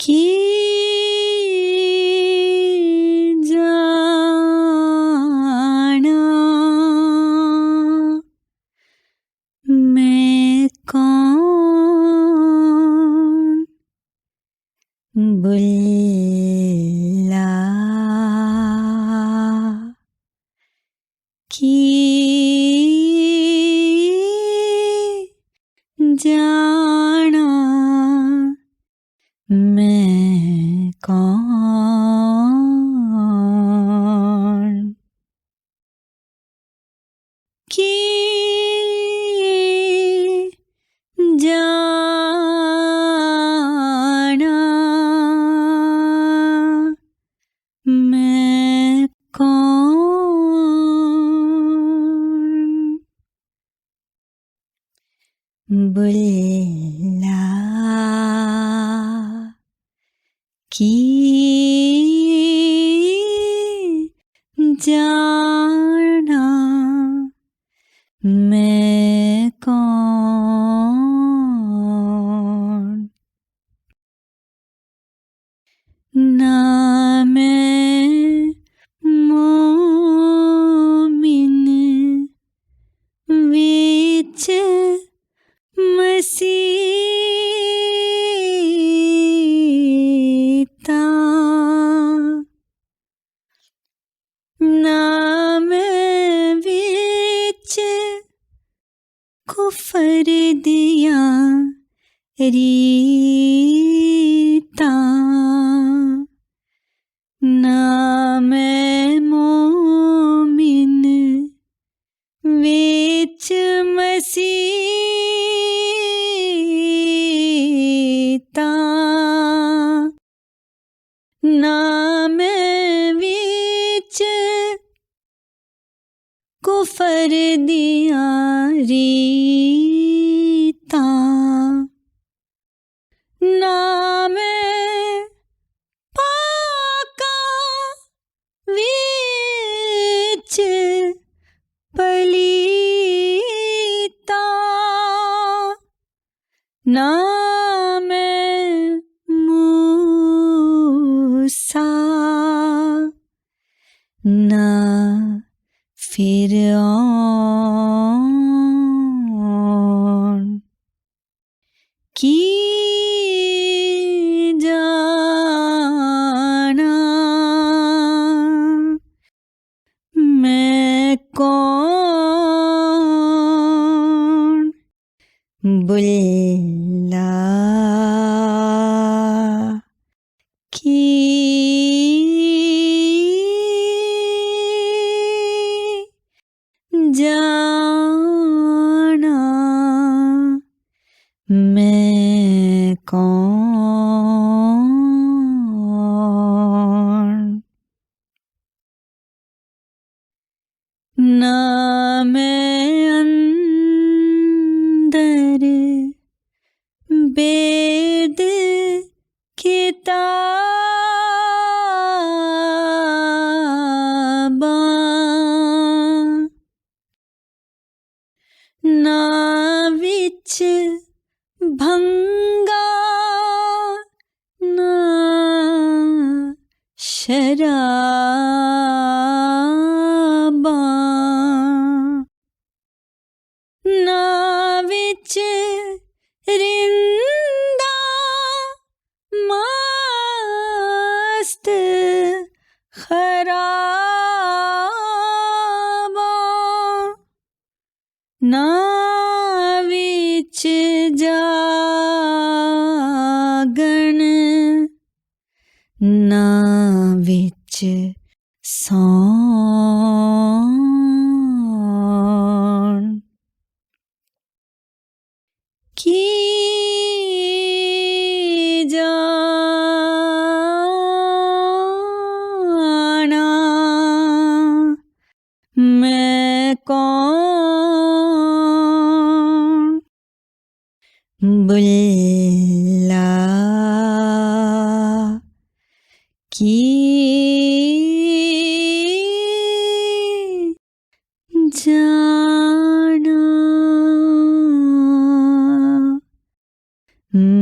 कि जाना मैं कौन, बुल्ला कि जाना मैं कौन, कि जाना मैं कौन, बुल्ला कि जाना मैं कौन, ना मैं मोमिन विच मसीता, ना मैं विच कुफर दिया रीता, ना मैं मोमिन विच मसीता, ना मैं विच कुफर दिया रीता, ना मैं पाका विच पलीता, ना मैं मूसा ना फिरऔन, कि जाना मैं कौन, बुल्ला कि जाना मैं कौन, ना मैं अंदर वेद किताबां, ना विच भंगा ना शराबां, ना विच रिंदा मस्त खराबां, ना विच जागण ना विच सौन, कि जाना मैं कौन, बुल्ला कि जाना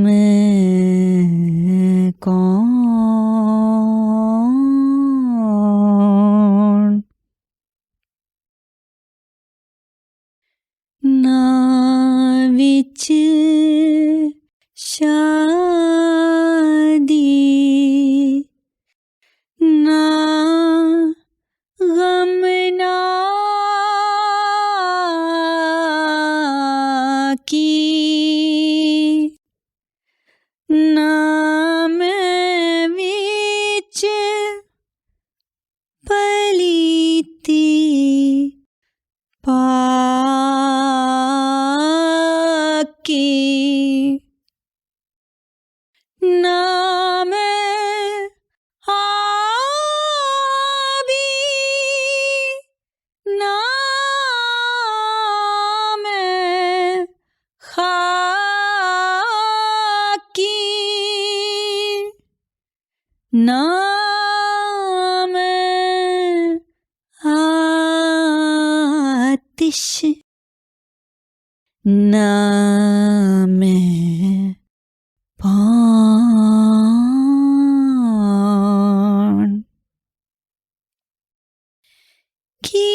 मैं कौन। बीच शादी ना गम ना की ना मैं बीच पलीती पाकी ना मैं आबी ना मैं खाकी ना मैं आतिश ना मैं पान की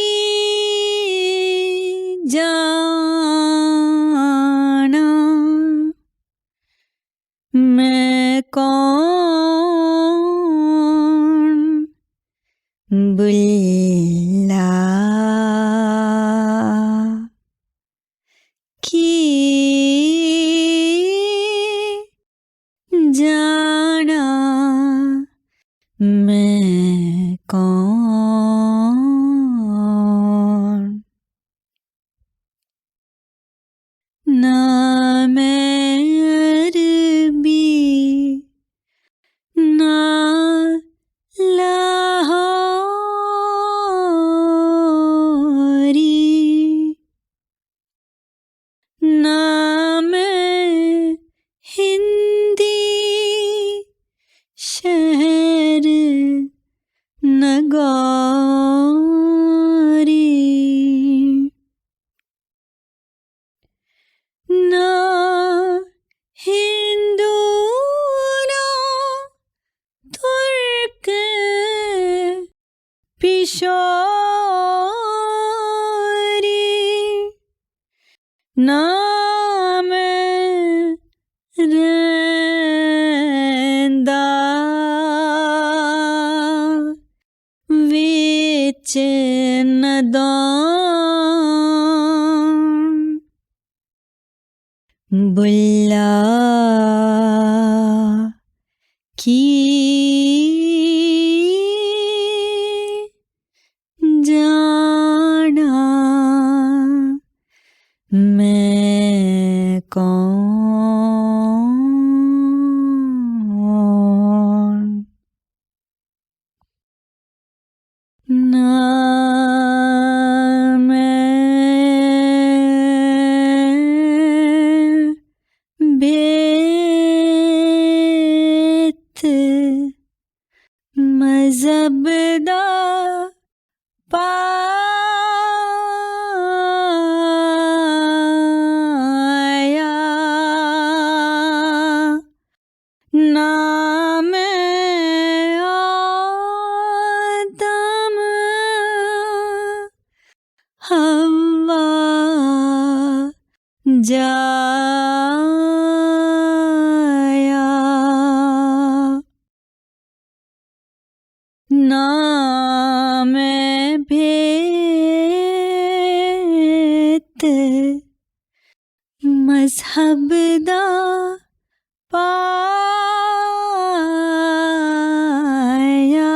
जाना मैं कौन बुल्ला की जाना मैं कौन ना मैं अरबी ना लाहौरी ना मैं हिंदी शहर नगौरी ना हिंदू ना तुर्क पिशोरी ना मैं रैंदा विच नदान बुल्ला की जाना मैं कौन ना मैं बेत मज़हब दा पाया ना मैं आदम हव्वा जाया ना मैं भेत मज़हब दा पाया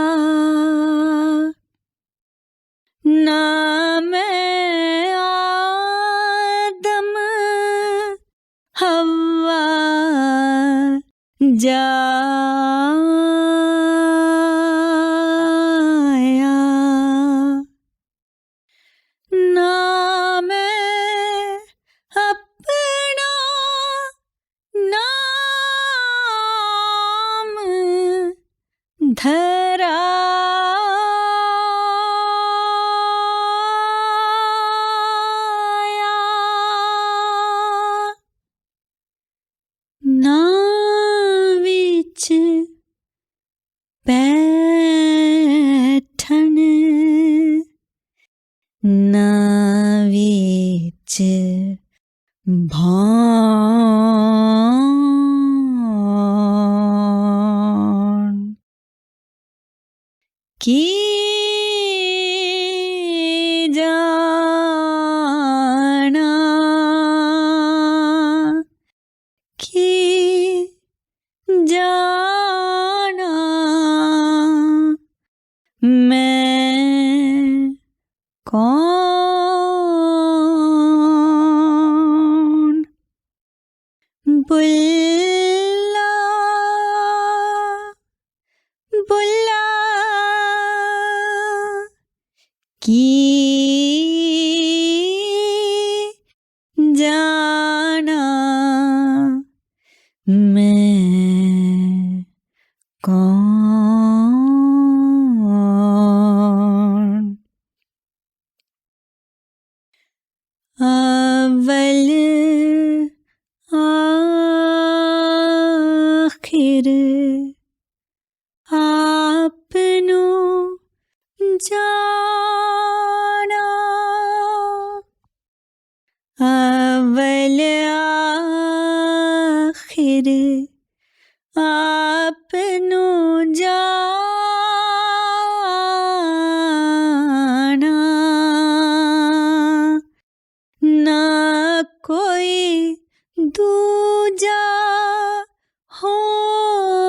ना मैं आदम हव्वा जाया ना मैं अपना नाम धराया ना विच बैठन ना विच भान की जाना की जाना मैं कौन बुल्ला बुल्ला की जाना मैं कौन अव्वल आखिर आपनु जाना अव्वल आखिर आपनु जाना ना कोई दूजा होर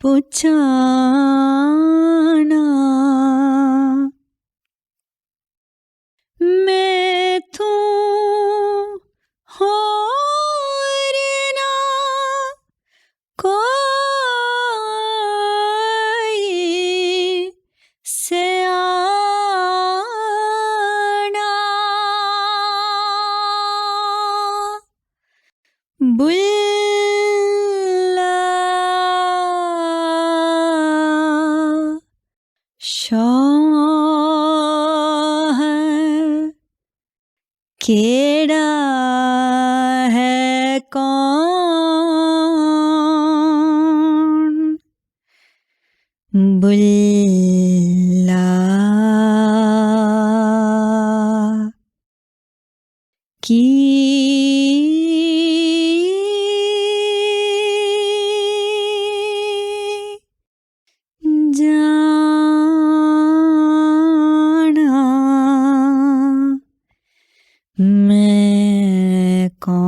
पुछाना मैं तू होर ना कोई सयाना बुल्ला शाह केड़ा है कौन बुल्ला की जाना मैं कौन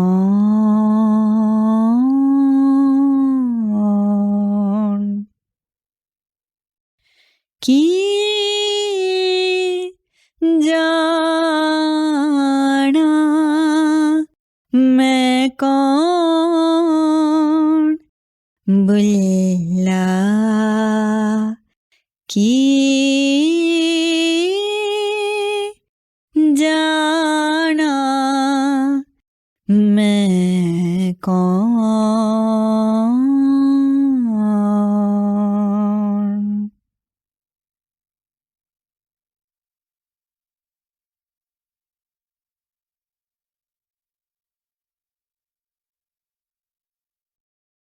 की जाना मैं कौन बुल्ला की